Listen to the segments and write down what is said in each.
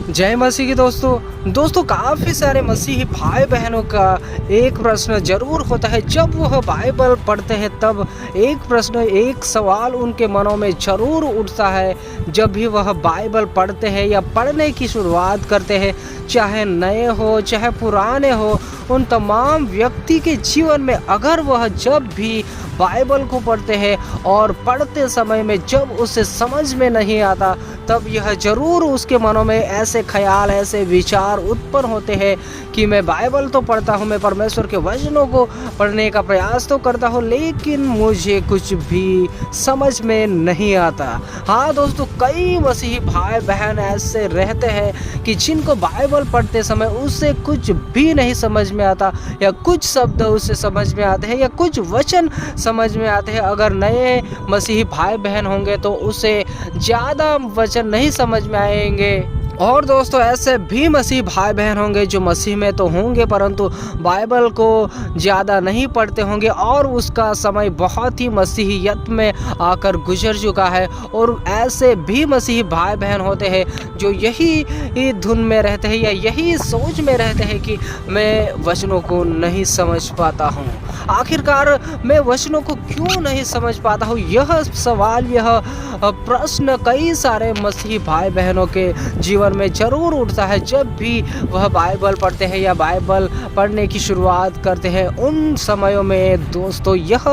जय मसीह की दोस्तों काफ़ी सारे मसीही भाई बहनों का एक प्रश्न ज़रूर होता है। जब वह बाइबल पढ़ते हैं तब एक सवाल उनके मनों में ज़रूर उठता है। जब भी वह बाइबल पढ़ते हैं या पढ़ने की शुरुआत करते हैं, चाहे नए हो चाहे पुराने हो, उन तमाम व्यक्ति के जीवन में अगर वह जब भी बाइबल को पढ़ते हैं और पढ़ते समय में जब उसे समझ में नहीं आता, तब यह ज़रूर उसके मनों में ऐसे ख्याल ऐसे विचार उत्पन्न होते हैं कि मैं बाइबल तो पढ़ता हूँ, मैं परमेश्वर के वचनों को पढ़ने का प्रयास तो करता हूँ, लेकिन मुझे कुछ भी समझ में नहीं आता। हाँ दोस्तों, कई मसीही भाई बहन ऐसे रहते हैं कि जिनको बाइबल पढ़ते समय उससे कुछ भी नहीं समझ में आता, या कुछ शब्द उससे समझ में आते हैं या कुछ वचन समझ में आते हैं। अगर नए मसीही भाई बहन होंगे तो उसे ज़्यादा वचन नहीं समझ में आएंगे। और दोस्तों, ऐसे भी मसीह भाई बहन होंगे जो मसीह में तो होंगे परंतु बाइबल को ज़्यादा नहीं पढ़ते होंगे और उसका समय बहुत ही मसीहियत में आकर गुजर चुका है। और ऐसे भी मसीही भाई बहन होते हैं जो यही धुन में रहते हैं या यही सोच में रहते हैं कि मैं वचनों को नहीं समझ पाता हूँ। आखिरकार मैं वचनों को क्यों नहीं समझ पाता हूँ? यह सवाल, यह प्रश्न कई सारे मसीही भाई बहनों के जीवन में ज़रूर उठता है जब भी वह बाइबल पढ़ते हैं या बाइबल पढ़ने की शुरुआत करते हैं। उन समयों में दोस्तों यह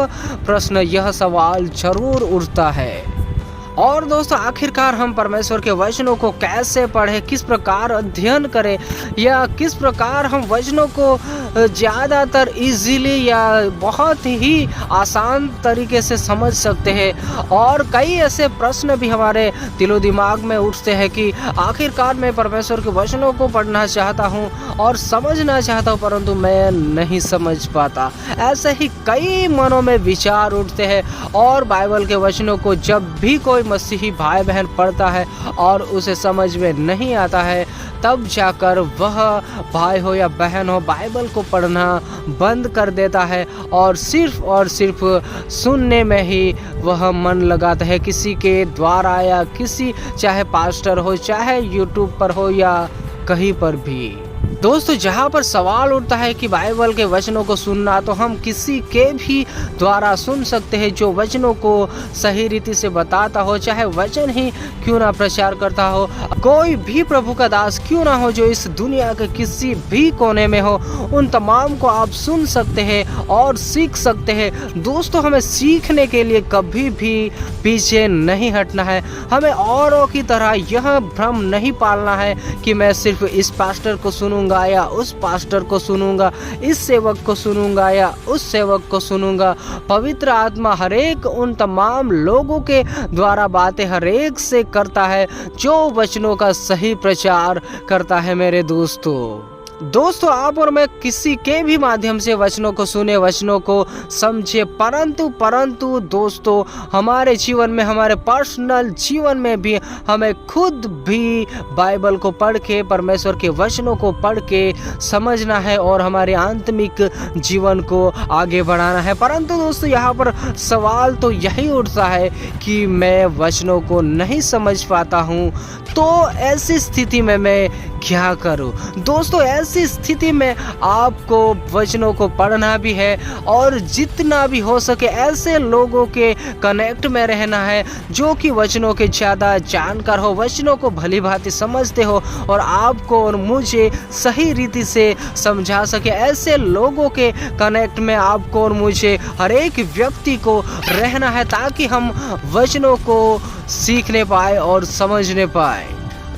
प्रश्न, यह सवाल ज़रूर उठता है। और दोस्तों, आखिरकार हम परमेश्वर के वचनों को कैसे पढ़ें, किस प्रकार अध्ययन करें, या किस प्रकार हम वचनों को ज़्यादातर इजीली या बहुत ही आसान तरीके से समझ सकते हैं। और कई ऐसे प्रश्न भी हमारे दिलो दिमाग में उठते हैं कि आखिरकार मैं परमेश्वर के वचनों को पढ़ना चाहता हूँ और समझना चाहता हूँ, परंतु मैं नहीं समझ पाता। ऐसे ही कई मनों में विचार उठते हैं। और बाइबल के वचनों को जब भी कोई मसीही भाई बहन पढ़ता है और उसे समझ में नहीं आता है, तब जाकर वह भाई हो या बहन हो बाइबल को पढ़ना बंद कर देता है और सिर्फ सुनने में ही वह मन लगाता है, किसी के द्वारा या किसी, चाहे पास्टर हो चाहे यूट्यूब पर हो या कहीं पर भी। दोस्तों, जहाँ पर सवाल उठता है कि बाइबल के वचनों को सुनना, तो हम किसी के भी द्वारा सुन सकते हैं जो वचनों को सही रीति से बताता हो, चाहे वचन ही क्यों ना प्रचार करता हो, कोई भी प्रभु का दास क्यों ना हो जो इस दुनिया के किसी भी कोने में हो, उन तमाम को आप सुन सकते हैं और सीख सकते हैं। दोस्तों, हमें सीखने के लिए कभी भी पीछे नहीं हटना है। हमें औरों की तरह यह भ्रम नहीं पालना है कि मैं सिर्फ इस पास्टर को सुनूंगा या उस पास्टर को सुनूंगा, इस सेवक को सुनूंगा या उस सेवक को सुनूंगा। पवित्र आत्मा हरेक उन तमाम लोगों के द्वारा बातें हरेक से करता है जो वचनों का सही प्रचार करता है। मेरे दोस्तों, आप और मैं किसी के भी माध्यम से वचनों को सुने, वचनों को समझे, परंतु दोस्तों, हमारे जीवन में, हमारे पर्सनल जीवन में भी हमें खुद भी बाइबल को पढ़ के, परमेश्वर के वचनों को पढ़ के समझना है और हमारे आत्मिक जीवन को आगे बढ़ाना है। परंतु दोस्तों, यहाँ पर सवाल तो यही उठता है कि मैं वचनों को नहीं समझ पाता हूँ, तो ऐसी स्थिति में मैं क्या करूं? दोस्तों, ऐसी स्थिति में आपको वचनों को पढ़ना भी है और जितना भी हो सके ऐसे लोगों के कनेक्ट में रहना है जो कि वचनों के ज़्यादा जानकार हो, वचनों को भली भांति समझते हो और आपको और मुझे सही रीति से समझा सके। ऐसे लोगों के कनेक्ट में आपको और मुझे, हर एक व्यक्ति को रहना है ताकि हम वचनों को सीखने पाए और समझने पाए।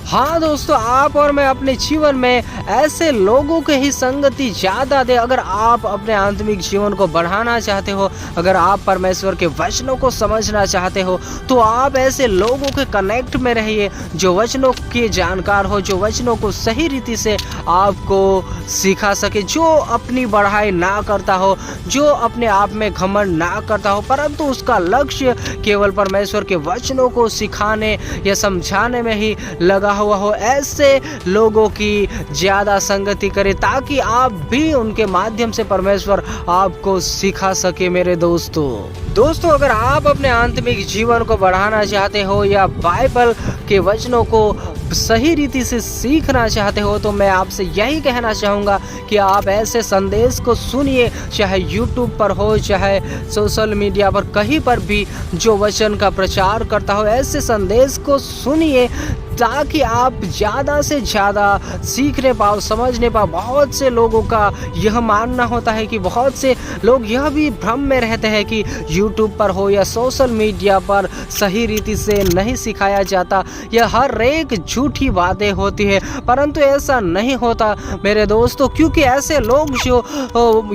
हाँ दोस्तों, आप और मैं अपने जीवन में ऐसे लोगों के ही संगति ज़्यादा दें। अगर आप अपने आत्मिक जीवन को बढ़ाना चाहते हो, अगर आप परमेश्वर के वचनों को समझना चाहते हो, तो आप ऐसे लोगों के कनेक्ट में रहिए जो वचनों के जानकार हो, जो वचनों को सही रीति से आपको सिखा सके, जो अपनी बढ़ाई ना करता हो, जो अपने आप में घमंड ना करता हो, परंतु उसका लक्ष्य केवल परमेश्वर के वचनों को सिखाने या समझाने में ही लगा हुआ हो, ऐसे लोगों की ज़्यादा संगति करें ताकि आप भी उनके माध्यम से परमेश्वर आपको सिखा सके मेरे दोस्तों अगर आप अपने आत्मिक जीवन को बढ़ाना चाहते हो या बाइबल के वचनों को सही रीति से सीखना चाहते हो तो मैं आपसे यही कहना चाहूँगा कि आप ऐसे संदेश को सुनिए, चाहे YouTube पर हो चाहे सोशल मीडिया पर, कहीं पर भी जो वचन का प्रचार करता हो, ऐसे संदेश को सुनिए ताकि आप ज़्यादा से ज़्यादा सीखने पाओ, समझने पाओ। बहुत से लोगों का यह मानना होता है कि बहुत से लोग यह भी भ्रम में रहते हैं कि YouTube पर हो या सोशल मीडिया पर सही रीति से नहीं सिखाया जाता, यह हर एक झूठी बातें होती है, परंतु ऐसा नहीं होता मेरे दोस्तों, क्योंकि ऐसे लोग जो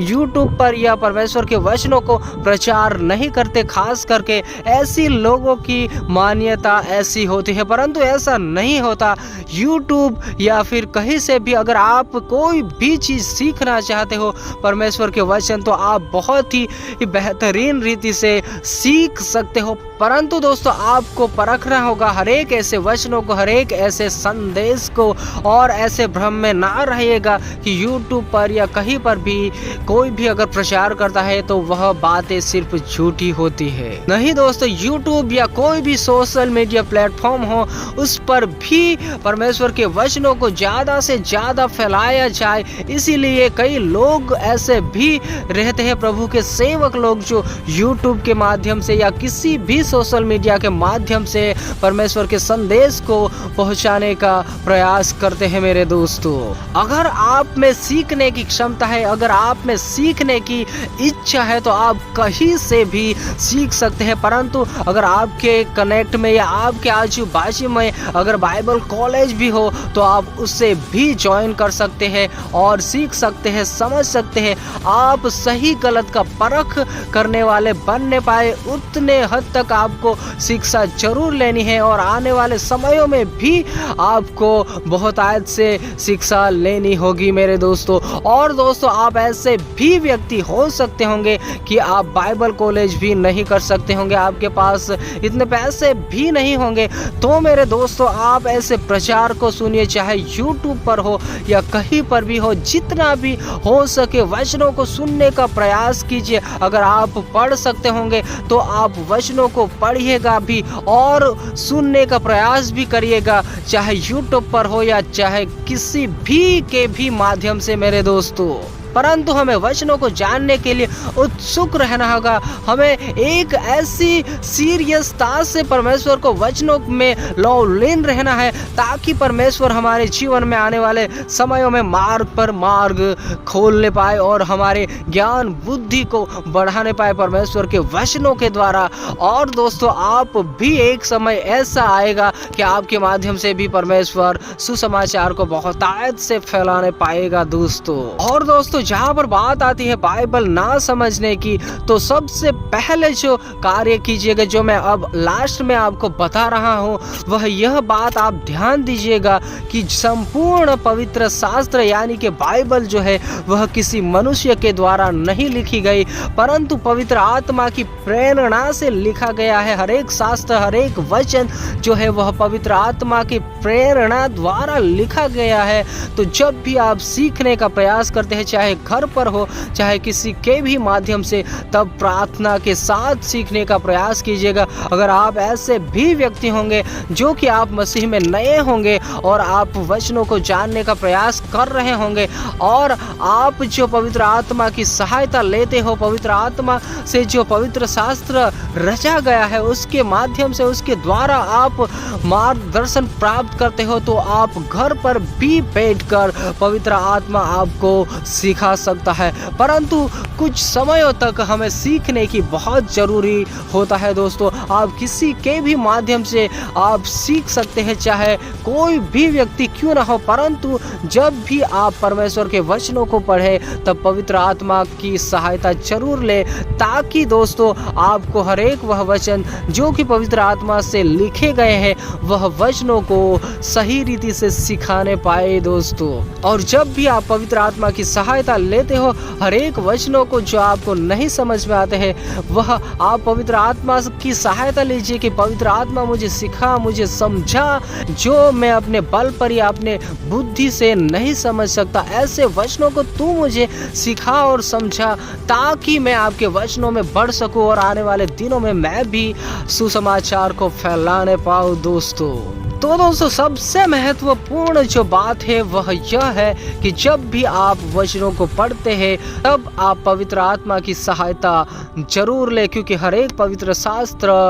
YouTube पर या परमेश्वर के वचनों को प्रचार नहीं करते, खास करके ऐसी लोगों की मान्यता ऐसी होती है, परंतु ऐसा नहीं होता। YouTube या फिर कहीं से भी अगर आप कोई भी चीज़ सीखना चाहते हो परमेश्वर के वचन, तो आप बहुत ही बेहतरीन रीति से सीख सकते हो, परंतु दोस्तों आपको परखना होगा हर एक ऐसे वचनों को, हर एक ऐसे संदेश को, और ऐसे भ्रम में ना रहिएगा कि YouTube पर या कहीं पर भी कोई भी अगर प्रचार करता है तो वह बातें सिर्फ झूठी होती है। नहीं दोस्तों, YouTube या कोई भी सोशल मीडिया प्लेटफॉर्म हो, उस पर भी परमेश्वर के वचनों को ज़्यादा से ज़्यादा फैलाया जाए। इसीलिए कई लोग ऐसे भी रहते हैं, प्रभु के सेवक लोग, जो YouTube के माध्यम से या किसी भी सोशल मीडिया के माध्यम से परमेश्वर के संदेश को पहुंचाने का प्रयास करते हैं मेरे दोस्तों। अगर आप में सीखने की क्षमता है, अगर आप में सीखने की इच्छा है तो आप कहीं से भी सीख सकते हैं, परंतु अगर आपके कनेक्ट में या आपके आजू बाजू में अगर बाइबल कॉलेज भी हो तो आप उससे भी ज्वाइन कर सकते हैं और सीख सकते हैं, समझ सकते हैं। आप सही गलत का परख करने वाले बनने पाए, उतने हद तक आपको शिक्षा जरूर लेनी है और आने वाले समयों में भी आपको बहुत आयत से शिक्षा लेनी होगी मेरे दोस्तों। और दोस्तों, आप ऐसे भी व्यक्ति हो सकते होंगे कि आप बाइबल कॉलेज भी नहीं कर सकते होंगे, आपके पास इतने पैसे भी नहीं होंगे, तो मेरे दोस्तों आप ऐसे प्रचार को सुनिए, चाहे YouTube पर हो या कहीं पर भी हो, जितना भी हो सके वचनों को सुनने का प्रयास कीजिए। अगर आप पढ़ सकते होंगे तो आप वचनों को पढ़िएगा भी और सुनने का प्रयास भी करिएगा, चाहे YouTube पर हो या चाहे किसी भी के भी माध्यम से मेरे दोस्तों। परंतु हमें वचनों को जानने के लिए उत्सुक रहना होगा, हमें एक ऐसी सीरियसता से परमेश्वर को वचनों में लौलीन रहना है ताकि परमेश्वर हमारे जीवन में आने वाले समयों में मार्ग पर मार्ग खोलने पाए और हमारे ज्ञान बुद्धि को बढ़ाने पाए परमेश्वर के वचनों के द्वारा। और दोस्तों, आप भी एक समय ऐसा आएगा कि आपके माध्यम से भी परमेश्वर सुसमाचार को बहुत आयत से फैलाने पाएगा दोस्तों। और दोस्तों, जहाँ पर बात आती है बाइबल ना समझने की, तो सबसे पहले जो कार्य कीजिएगा, जो मैं अब लास्ट में आपको बता रहा हूँ, वह यह बात आप ध्यान दीजिएगा कि संपूर्ण पवित्र शास्त्र यानी कि बाइबल जो है वह किसी मनुष्य के द्वारा नहीं लिखी गई, परंतु पवित्र आत्मा की प्रेरणा से लिखा गया है। हर एक शास्त्र, हर एक वचन जो है वह पवित्र आत्मा की प्रेरणा द्वारा लिखा गया है। तो जब भी आप सीखने का प्रयास करते हैं, चाहे घर पर हो चाहे किसी के भी माध्यम से, तब प्रार्थना के साथ सीखने का प्रयास कीजिएगा। अगर आप ऐसे भी व्यक्ति होंगे जो कि आप मसीह में नए होंगे और आप वचनों को जानने का प्रयास कर रहे होंगे और आप जो पवित्र आत्मा की सहायता लेते हो, पवित्र आत्मा से जो पवित्र शास्त्र रचा गया है उसके माध्यम से, उसके द्वारा आप मार्गदर्शन प्राप्त करते हो, तो आप घर पर भी बैठकर पवित्र आत्मा आपको सिखा सकता है। परंतु कुछ समयों तक हमें सीखने की बहुत जरूरी होता है दोस्तों। आप किसी के भी माध्यम से आप सीख सकते हैं, चाहे कोई भी व्यक्ति क्यों ना हो, परंतु जब भी आप परमेश्वर के वचनों को पढ़े तब पवित्र आत्मा की सहायता जरूर ले, ताकि दोस्तों आपको हर एक वह वचन जो कि पवित्र आत्मा से लिखे गए हैं वह वचनों को सही रीति से सिखाने पाए दोस्तों। और जब भी आप पवित्र आत्मा की सहायता सहायता लेते हो, हर एक वचनों को जो आपको नहीं समझ में आते हैं वह आप पवित्र आत्मा की सहायता लीजिए कि पवित्र आत्मा मुझे सिखा, मुझे समझा, जो मैं अपने बल पर या अपने बुद्धि से नहीं समझ सकता। ऐसे वचनों को तू मुझे सिखा और समझा ताकि मैं आपके वचनों में बढ़ सकूं और आने वाले दिनों में मैं भी सुसमाचार को फैलाने पाऊं। तो दोस्तों सबसे महत्वपूर्ण जो बात है वह यह है कि जब भी आप वचनों को पढ़ते हैं तब आप पवित्र आत्मा की सहायता जरूर लें, क्योंकि हर एक पवित्र शास्त्र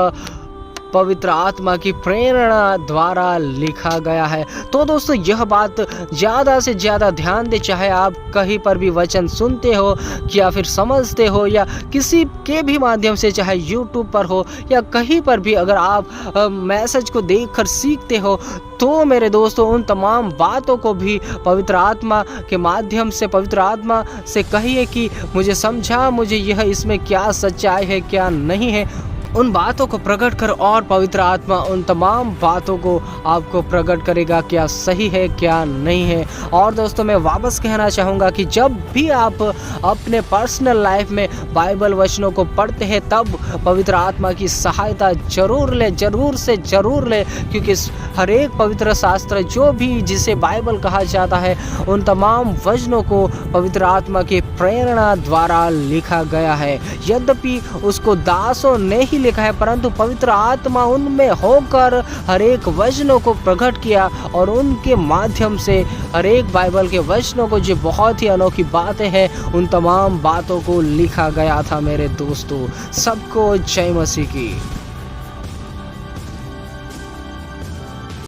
पवित्र आत्मा की प्रेरणा द्वारा लिखा गया है। तो दोस्तों यह बात ज़्यादा से ज़्यादा ध्यान दें, चाहे आप कहीं पर भी वचन सुनते हो या फिर समझते हो या किसी के भी माध्यम से, चाहे यूट्यूब पर हो या कहीं पर भी अगर आप मैसेज को देखकर सीखते हो, तो मेरे दोस्तों उन तमाम बातों को भी पवित्र आत्मा के माध्यम से पवित्र आत्मा से कहिए कि मुझे समझा, मुझे यह इसमें क्या सच्चाई है क्या नहीं है। उन बातों को प्रकट कर और पवित्र आत्मा उन तमाम बातों को आपको प्रकट करेगा क्या सही है क्या नहीं है। और दोस्तों मैं वापस कहना चाहूँगा कि जब भी आप अपने पर्सनल लाइफ में बाइबल वचनों को पढ़ते हैं तब पवित्र आत्मा की सहायता जरूर ले, जरूर से जरूर ले, क्योंकि हर एक पवित्र शास्त्र जो भी जिसे बाइबल कहा जाता है उन तमाम वचनों को पवित्र आत्मा की प्रेरणा द्वारा लिखा गया है। यद्यपि उसको दासों ने ही लिखा है, परंतु पवित्र आत्मा उनमें होकर हर एक वचनों को प्रकट किया और उनके माध्यम से हर एक बाइबल के वचनों को जो बहुत ही अनोखी बातें हैं उन तमाम बातों को लिखा गया था। मेरे दोस्तों सबको जय मसीह की।